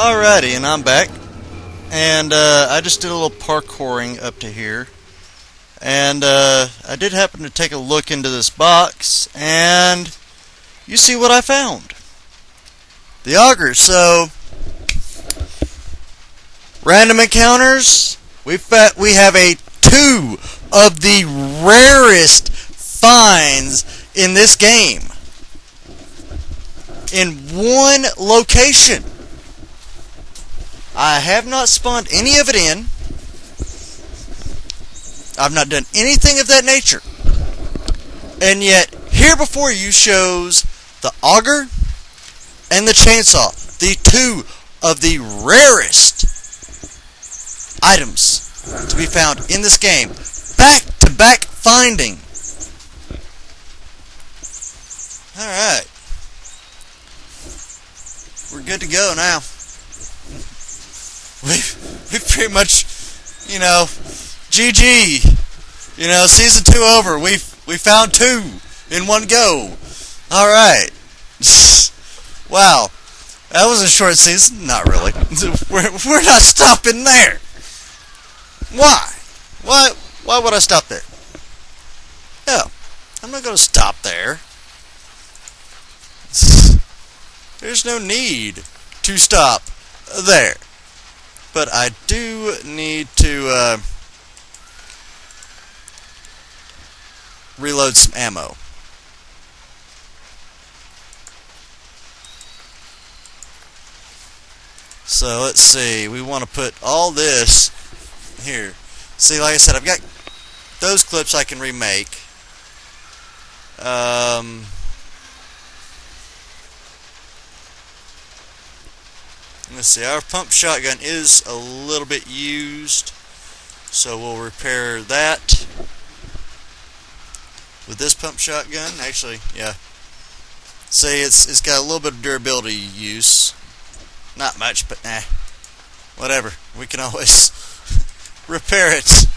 Alrighty, and I'm back, and I just did a little parkouring up to here, and I did happen to take a look into this box, and you see what I found. The auger. So, random encounters, we have 2 of the rarest finds in this game in one location. I have not spawned any of it in. I've not done anything of that nature. And yet, here before you shows the auger and the chainsaw. The 2 of the rarest items to be found in this game. Back-to-back finding. Alright. We're good to go now. We've pretty much, GG. Season 2 over. We found 2 in one go. Alright. Wow. That was a short season? Not really. We're not stopping there. Why? Why would I stop there? No. I'm not going to stop there. There's no need to stop there. But I do need to reload some ammo. So let's see, we want to put all this here. See, like I said, I've got those clips I can remake. Let's see, our pump shotgun is a little bit used, so we'll repair that with this pump shotgun. Actually, yeah. See, it's got a little bit of durability use. Not much, but whatever. We can always repair it.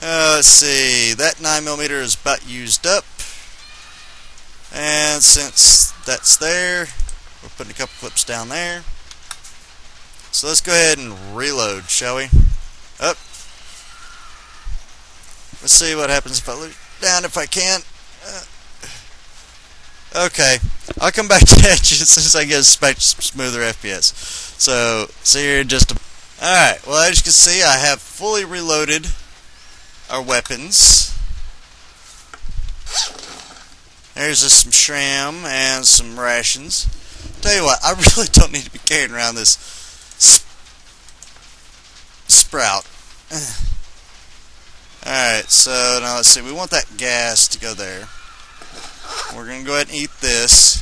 Let's see, that 9mm is about used up, and since that's there, we're putting a couple clips down there. So let's go ahead and reload, shall we? Up. Let's see what happens if I look down if I can. Okay, I'll come back to that as soon as I get a smoother FPS. So, see here in just a... Alright, well as you can see, I have fully reloaded our weapons. There's just some shram and some rations. Tell you what, I really don't need to be carrying around this sprout. Alright, so now let's see, we want that gas to go there. We're going to go ahead and eat this.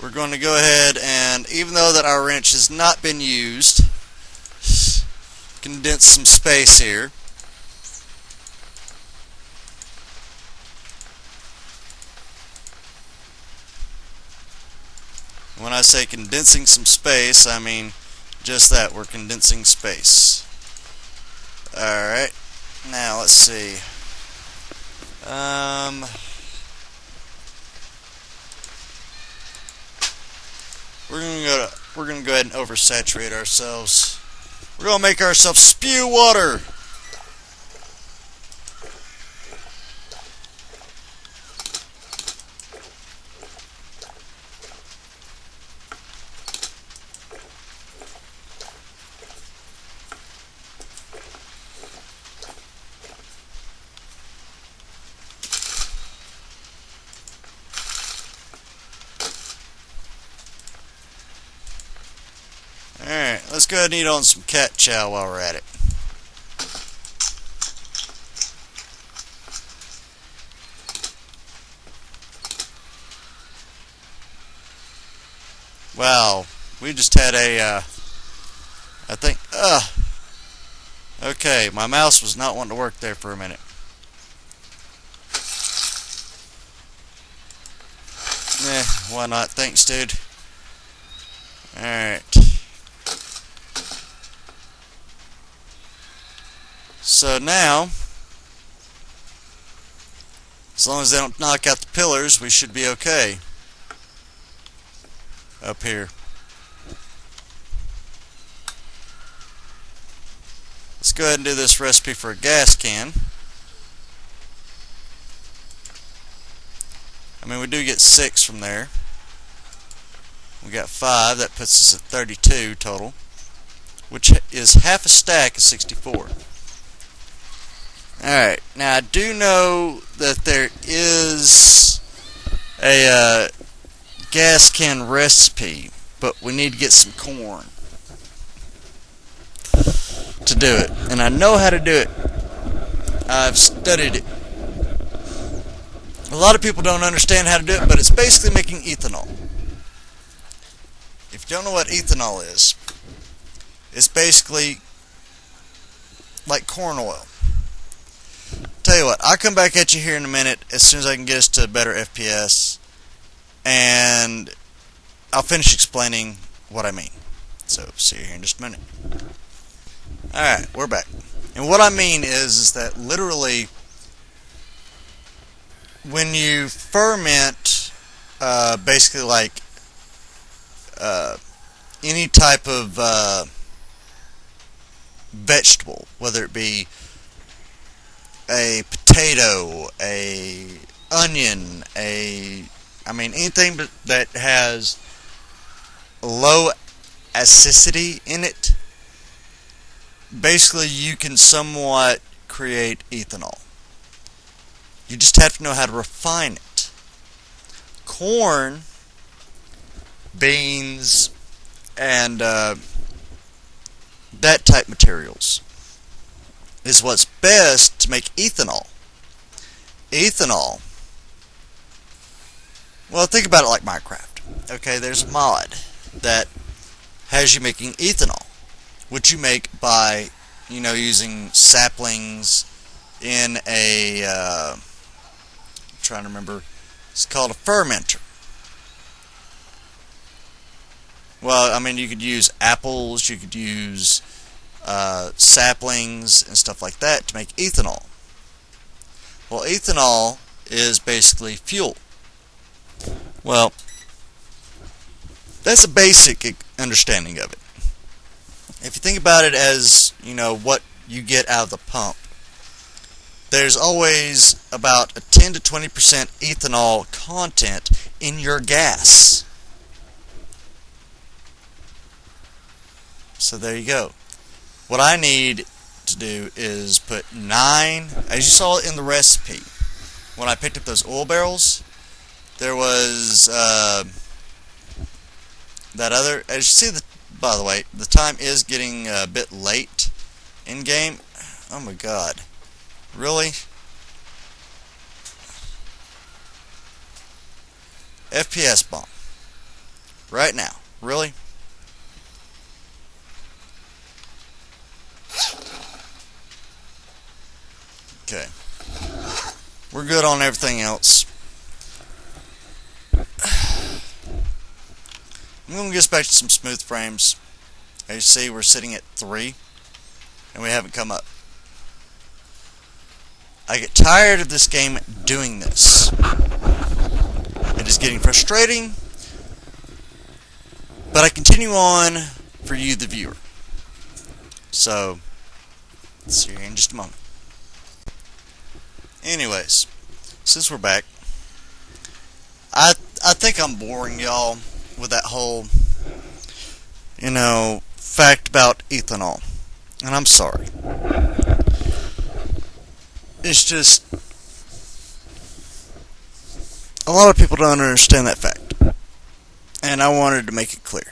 We're going to go ahead and, even though that our wrench has not been used, condense some space here. When I say condensing some space, I mean just that, we're condensing space. Alright, now let's see. We're gonna go ahead and oversaturate ourselves. We're gonna make ourselves spew water. Alright, let's go ahead and eat on some cat chow while we're at it. Wow, we just had a, okay, my mouse was not wanting to work there for a minute. Why not? Thanks, dude. Alright. So now, as long as they don't knock out the pillars, we should be okay. up here. Let's go ahead and do this recipe for a gas can. I mean, we do get 6 from there. We got 5, that puts us at 32 total, which is half a stack of 64. Alright, now I do know that there is a gas can recipe, but we need to get some corn to do it. And I know how to do it. I've studied it. A lot of people don't understand how to do it, but it's basically making ethanol. If you don't know what ethanol is, it's basically like corn oil. Tell you what, I'll come back at you here in a minute as soon as I can get us to better FPS, and I'll finish explaining what I mean. So, see you here in just a minute. Alright, we're back. And what I mean is that literally, when you ferment, basically like any type of vegetable, whether it be a potato, a onion, I mean anything that has low acidity in it, basically you can somewhat create ethanol. You just have to know how to refine it. Corn, beans, and that type materials is what's best to make ethanol. Ethanol, well, think about it like Minecraft. Okay, there's a mod that has you making ethanol, which you make by, using saplings in a, I'm trying to remember, it's called a fermenter. Well, I mean, you could use apples, you could use saplings and stuff like that to make ethanol. Well, ethanol is basically fuel. Well, that's a basic understanding of it. If you think about it as, what you get out of the pump, there's always about a 10 to 20% ethanol content in your gas. So there you go. What I need to do is put 9, as you saw in the recipe, when I picked up those oil barrels, there was that other, as you see, by the way, the time is getting a bit late in game. Oh my god. Really? FPS bomb. Right now. Really? Okay. We're good on everything else. I'm going to get us back to some smooth frames. As you see, we're sitting at 3, and we haven't come up. I get tired of this game doing this. It is getting frustrating, but I continue on for you, the viewer. So, see you in just a moment. Anyways, since we're back, I think I'm boring y'all with that whole, fact about ethanol. And I'm sorry. It's just, a lot of people don't understand that fact. And I wanted to make it clear.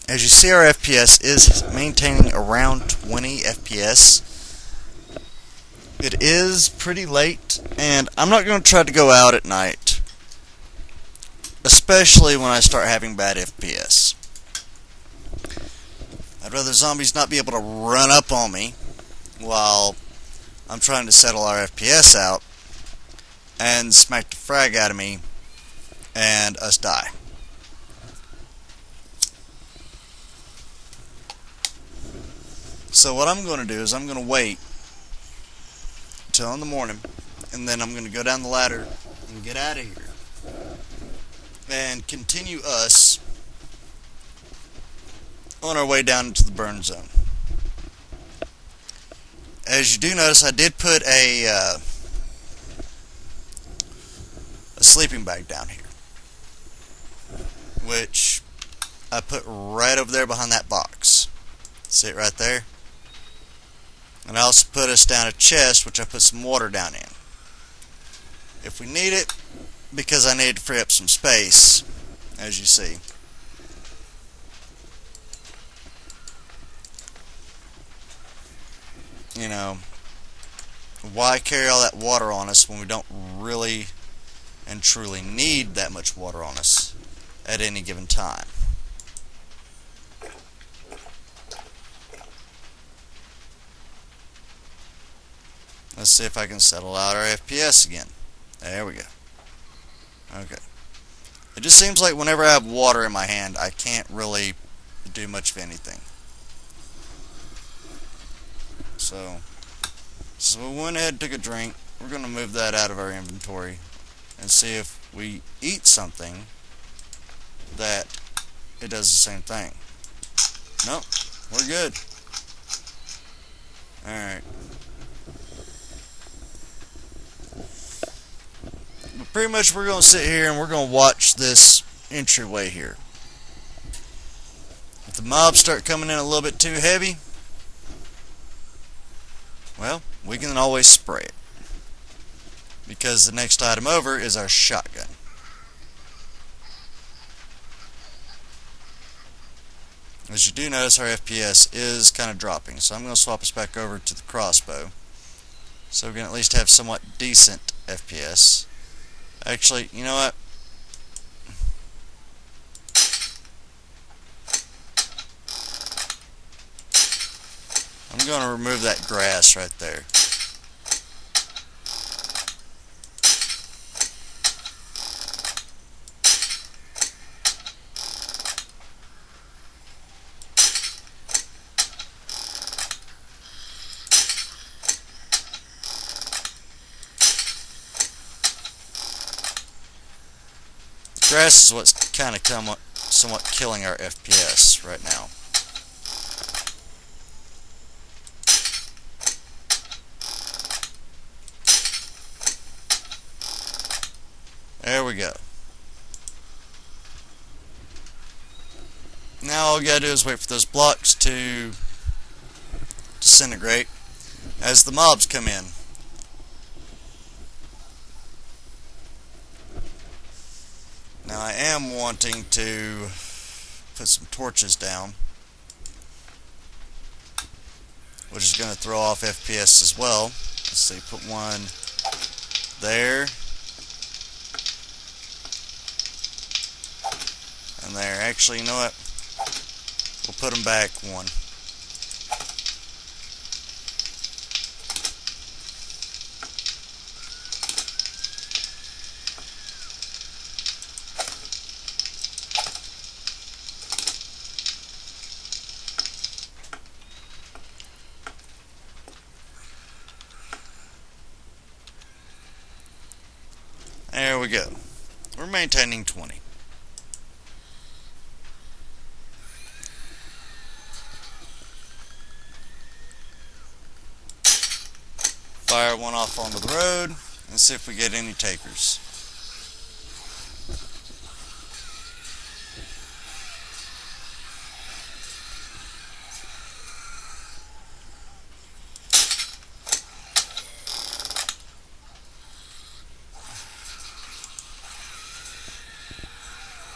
As you see, our FPS is maintaining around 20 FPS. It is pretty late, and I'm not going to try to go out at night, especially when I start having bad FPS. I'd rather zombies not be able to run up on me while I'm trying to settle our FPS out and smack the frag out of me and us die. So what I'm going to do is I'm going to wait until in the morning, and then I'm going to go down the ladder and get out of here and continue us on our way down into the burn zone. As you do notice, I did put a sleeping bag down here, which I put right over there behind that box. See it right there? And I also put us down a chest, which I put some water down in, if we need it, because I need to free up some space, as you see. You know, why carry all that water on us when we don't really and truly need that much water on us at any given time? Let's see if I can settle out our FPS again. There we go. Okay. It just seems like whenever I have water in my hand, I can't really do much of anything. So we went ahead and took a drink. We're going to move that out of our inventory and see if we eat something that it does the same thing. Nope, we're good. Alright. But pretty much we're going to sit here and we're going to watch this entryway here. If the mobs start coming in a little bit too heavy, well, we can always spray it, because the next item over is our shotgun. As you do notice, our FPS is kind of dropping, so I'm going to swap us back over to the crossbow, so we can at least have somewhat decent FPS. Actually, you know what? I'm going to remove that grass right there. Grass is what's kind of somewhat killing our FPS right now. There we go. Now all you gotta do is wait for those blocks to disintegrate as the mobs come in. Now I am wanting to put some torches down, which is going to throw off FPS as well. Let's see, put one there and there. Actually, you know what? We'll put them back one. There we go. We're maintaining 20. Fire one off onto the road and see if we get any takers.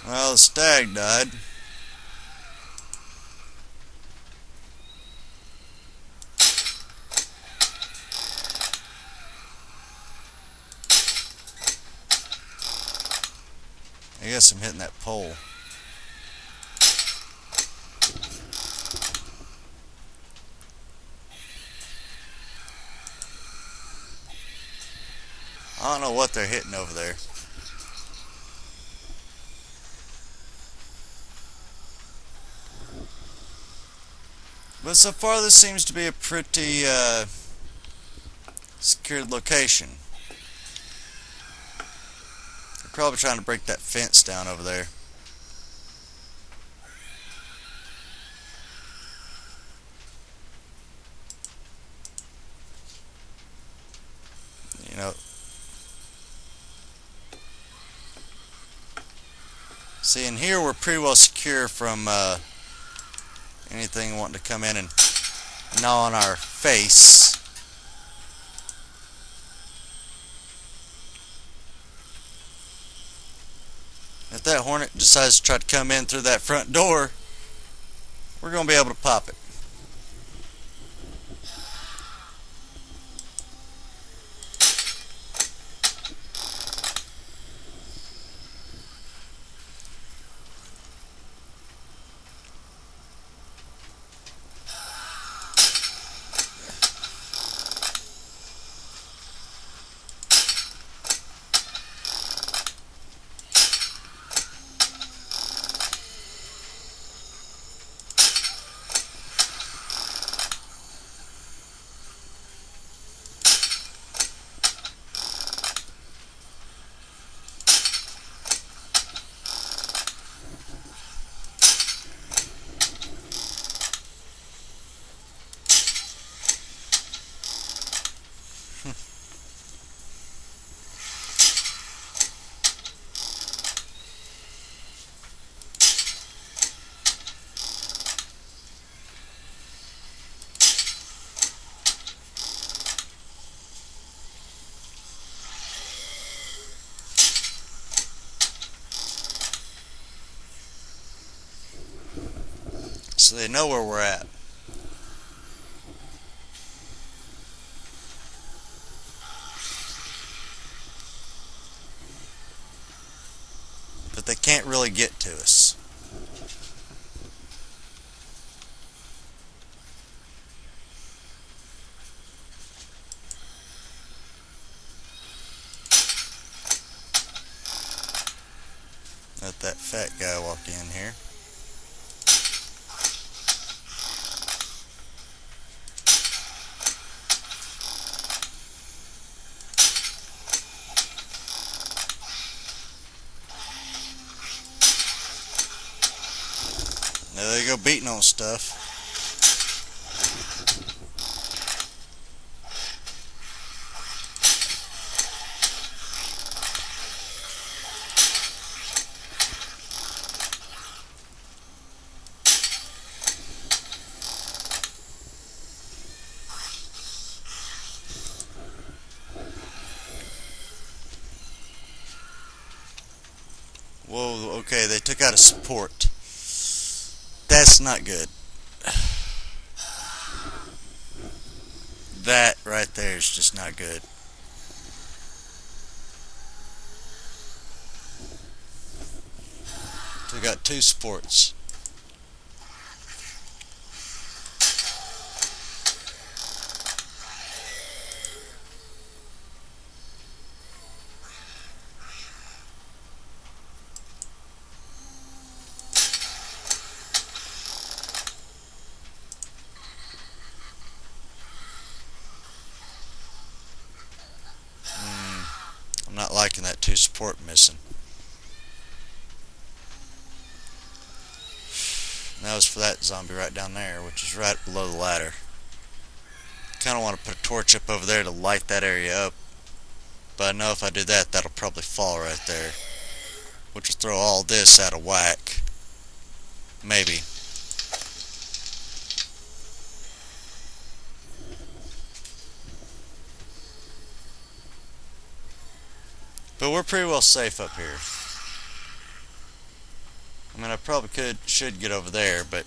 Well, the stag died. I guess I'm hitting that pole. I don't know what they're hitting over there. But so far this seems to be a pretty secured location. They're probably trying to break that fence down over there. See, in here we're pretty well secure from anything wanting to come in and gnaw on our face. If that hornet decides to try to come in through that front door, we're going to be able to pop it. So they know where we're at. But they can't really get to us. Let that fat guy walk in here. Now they go beating on stuff. Whoa, okay, they took out a support. That's not good. That right there is just not good. So we got two supports. I'm not liking that two support missing. And that was for that zombie right down there, which is right below the ladder. Kind of want to put a torch up over there to light that area up. But I know if I do that, that'll probably fall right there, which will throw all this out of whack. Maybe. But we're pretty well safe up here. I mean, I probably should get over there, but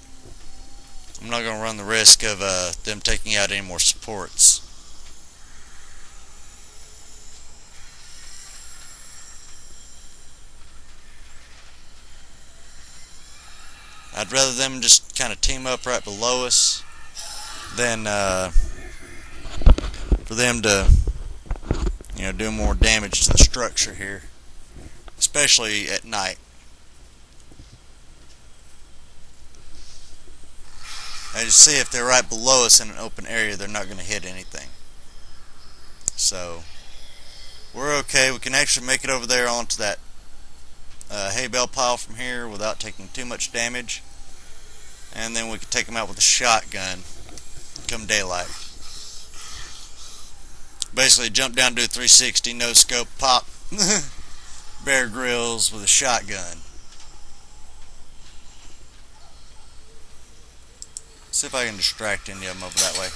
I'm not going to run the risk of them taking out any more supports. I'd rather them just kind of team up right below us than for them to, do more damage to the structure here, especially at night. As you see, if they're right below us in an open area, they're not going to hit anything. So we're okay. We can actually make it over there onto that hay bale pile from here without taking too much damage, and then we can take them out with a shotgun come daylight. Basically jump down, do a 360, no scope, pop Bear Grylls with a shotgun. See if I can distract any of them over that way.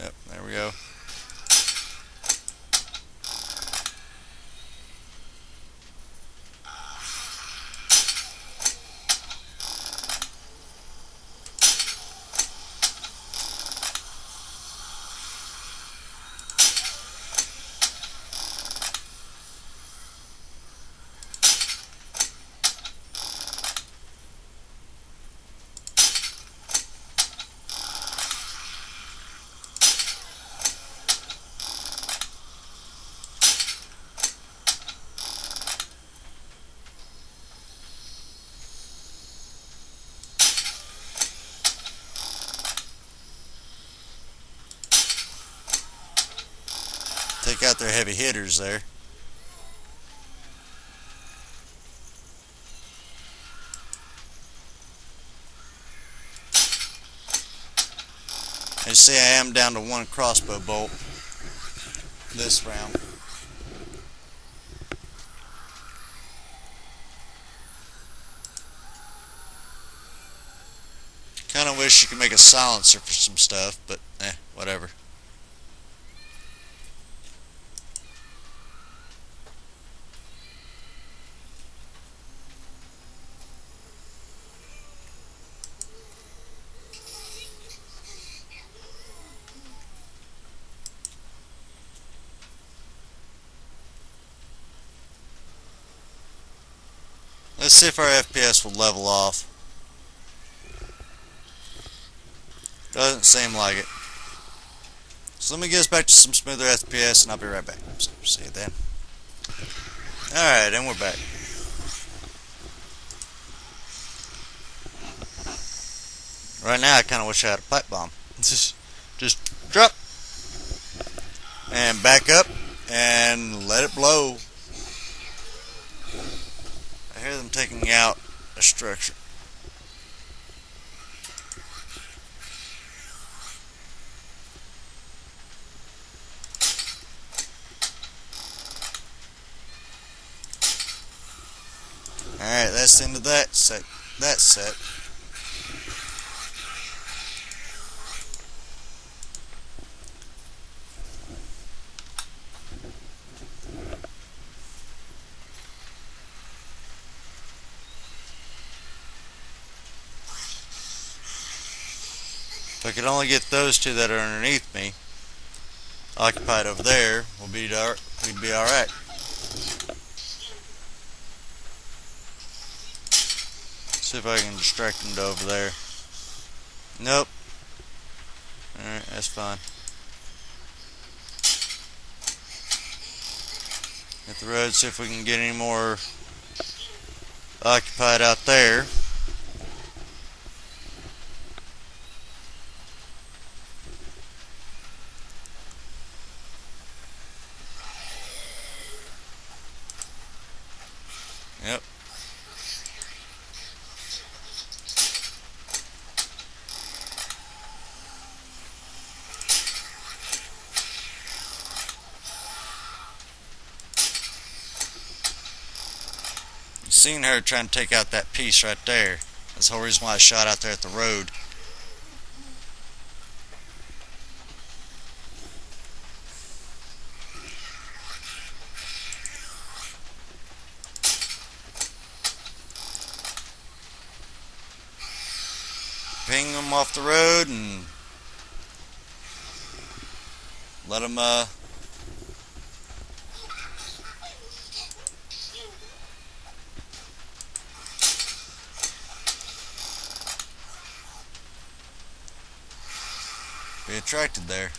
Yep, there we go. Take out their heavy hitters there. As you see, I am down to one crossbow bolt this round. Kind of wish you could make a silencer for some stuff, but whatever. Let's see if our FPS will level off. Doesn't seem like it. So let me get us back to some smoother FPS and I'll be right back. So, see you then. Alright, and we're back. Right now I kinda wish I had a pipe bomb. Just drop and back up and let it blow. I hear them taking out a structure. Alright, that's the end of that set. If I could only get those two that are underneath me occupied over there, we'd be alright. See if I can distract them to over there. Nope. Alright, that's fine. Hit the road, see if we can get any more occupied out there. Yep. You seen her trying to take out that piece right there. That's the whole reason why I shot out there at the road. Ping them off the road and let them be attracted there.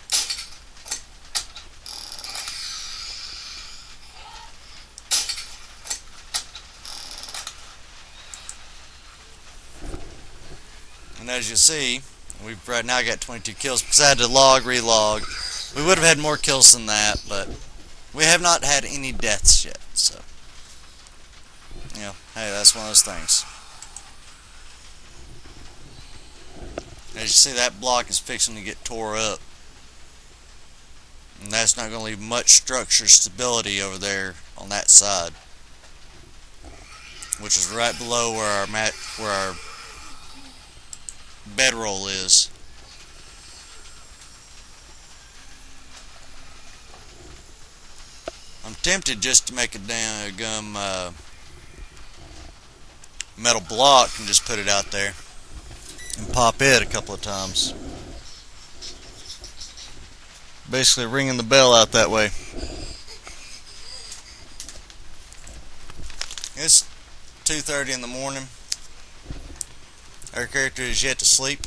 And as you see, we've right now got 22 kills because I had to relog. We would have had more kills than that, but we have not had any deaths yet. So, you know, hey, that's one of those things. As you see, that block is fixing to get tore up. And that's not going to leave much structure stability over there on that side. which is right below where our bedroll is. I'm tempted just to make a damn metal block and just put it out there and pop it a couple of times. Basically ringing the bell out that way. It's 2:30 in the morning. Our character is yet to sleep.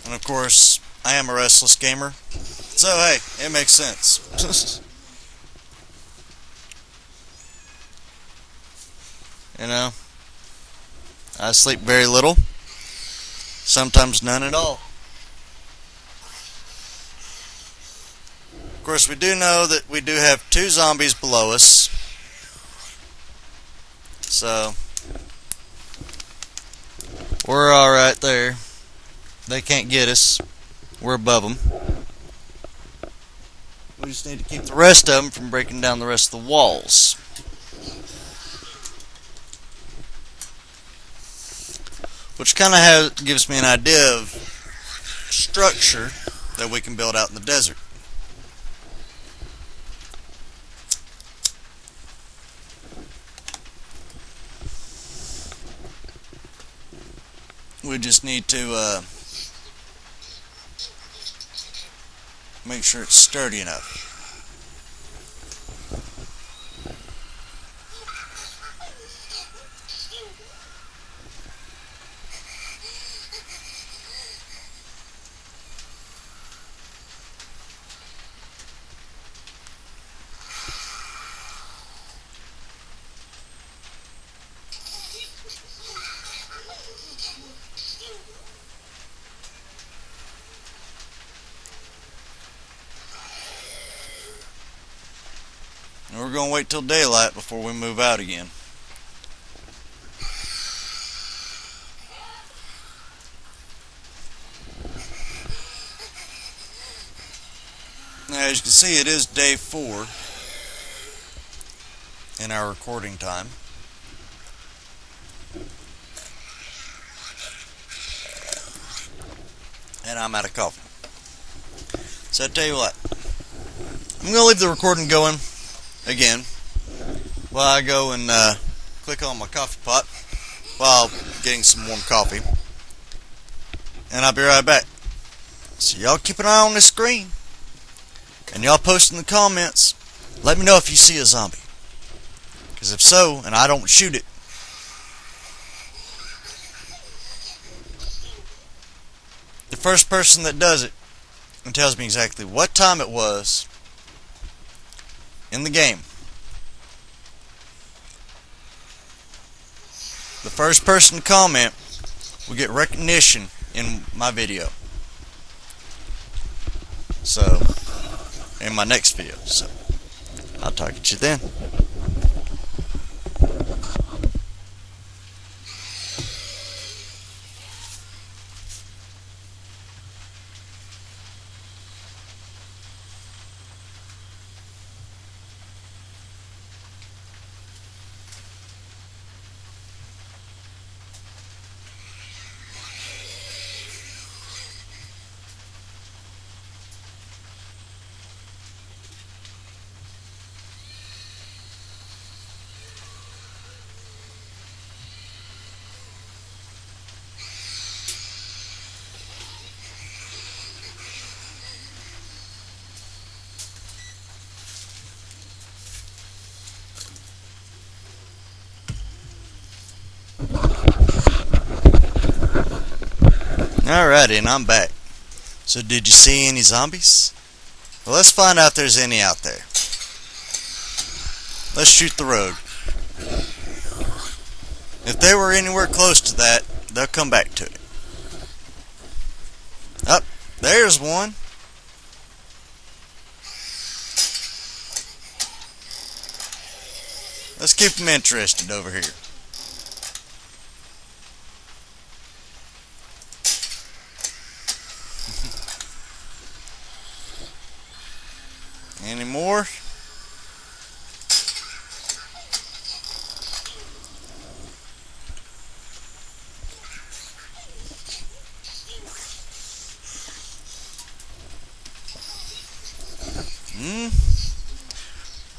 And of course, I am a restless gamer. So hey, it makes sense. You know, I sleep very little. Sometimes none at all. Of course, we do know that we do have 2 zombies below us. So we're alright there. They can't get us. We're above them. We just need to keep the rest of them from breaking down the rest of the walls. Which kind of gives me an idea of structure that we can build out in the desert. We just need to make sure it's sturdy enough. And we're going to wait till daylight before we move out again. Now, as you can see, it is day 4 in our recording time. And I'm out of coffee. So I tell you what, I'm going to leave the recording going again while I go and click on my coffee pot while getting some warm coffee, and I'll be right back. So y'all keep an eye on the screen, and y'all post in the comments, let me know if you see a zombie, because if so and I don't shoot it, the first person that does it and tells me exactly what time it was in the game, the first person to comment will get recognition in my video. So, in my next video. So, I'll talk to you then. Alrighty, and I'm back. So did you see any zombies? Well, let's find out if there's any out there. Let's shoot the road. If they were anywhere close to that, they'll come back to it. Up, there's one. Let's keep them interested over here. Any more?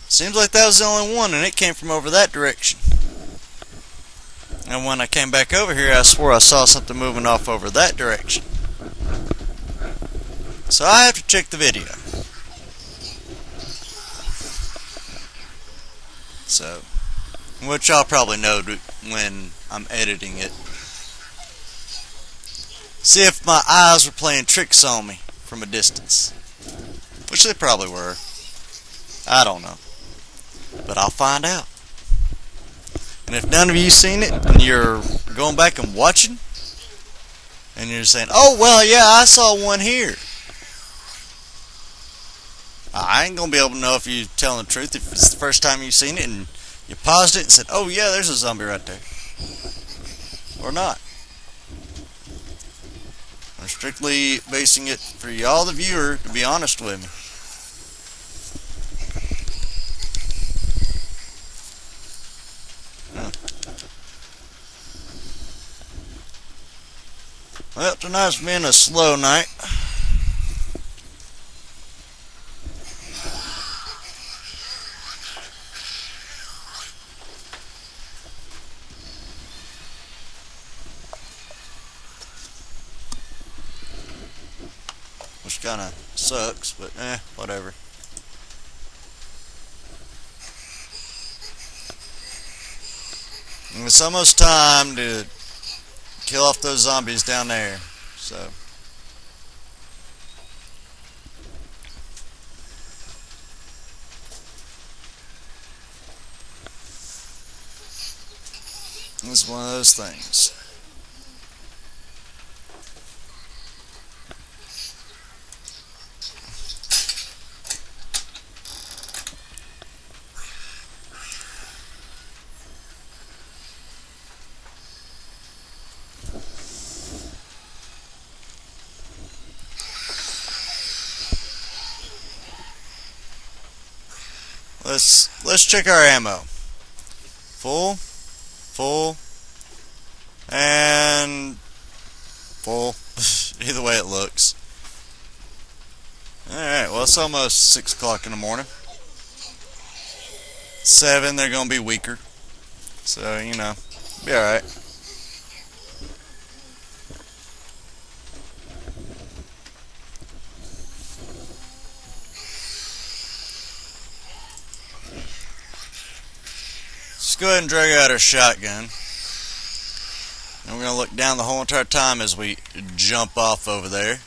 Seems like that was the only one, and it came from over that direction. And when I came back over here, I swore I saw something moving off over that direction. So I have to check the video. So, which I'll probably know when I'm editing it. See if my eyes were playing tricks on me from a distance. Which they probably were. I don't know. But I'll find out. And if none of you seen it, and you're going back and watching, and you're saying, oh, well, yeah, I saw one here. I ain't going to be able to know if you're telling the truth if it's the first time you've seen it and you paused it and said, oh, yeah, there's a zombie right there. Or not. I'm strictly basing it for y'all, the viewer, to be honest with me. Well, tonight's been a slow night. Which kind of sucks, but whatever. And it's almost time to kill off those zombies down there, so. It's one of those things. Let's check our ammo. Full, and full. Either way it looks. Alright, well it's almost 6 o'clock in the morning. 7, they're gonna be weaker. So, you know, be alright. Let's go ahead and drag out our shotgun. And we're going to look down the whole entire time as we jump off over there.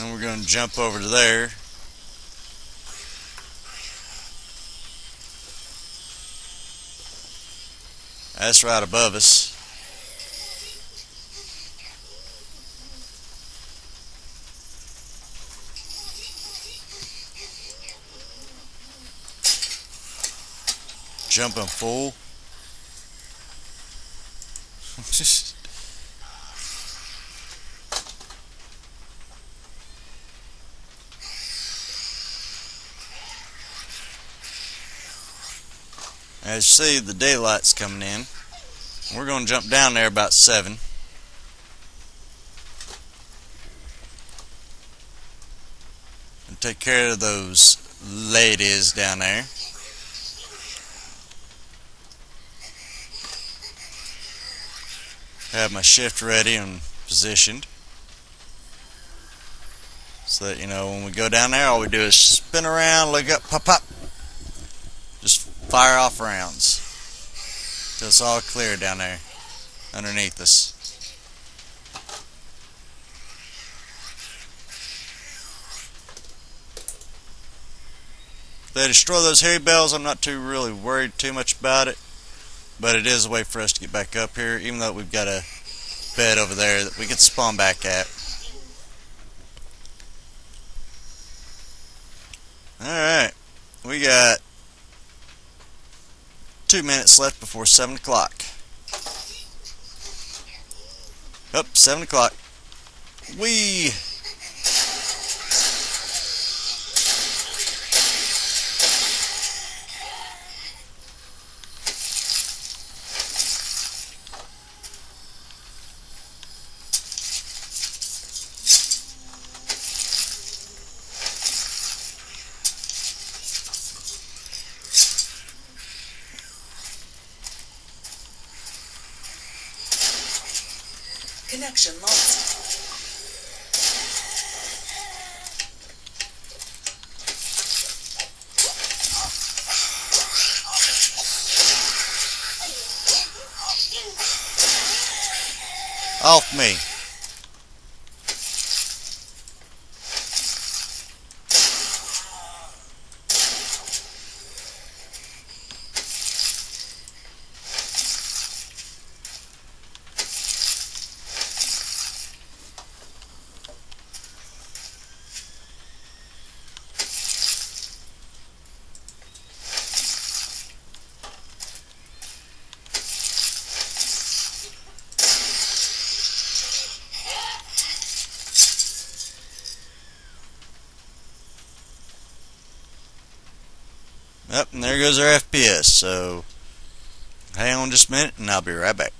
And we're going to jump over to there. That's right above us. Jumping full. As you see, the daylight's coming in. We're going to jump down there about 7. And take care of those ladies down there. Have my shift ready and positioned. So that, you know, when we go down there, all we do is spin around, look up, pop, pop. Just fire off rounds. Till it's all clear down there underneath us. If they destroy those hairy bells, I'm not really worried too much about it. But it is a way for us to get back up here, even though we've got a bed over there that we can spawn back at. Alright, we got 2 minutes left before 7 o'clock. Up, 7 o'clock. Whee! Connection lost. Off me. Yep, and there goes our FPS, so hang on just a minute and I'll be right back.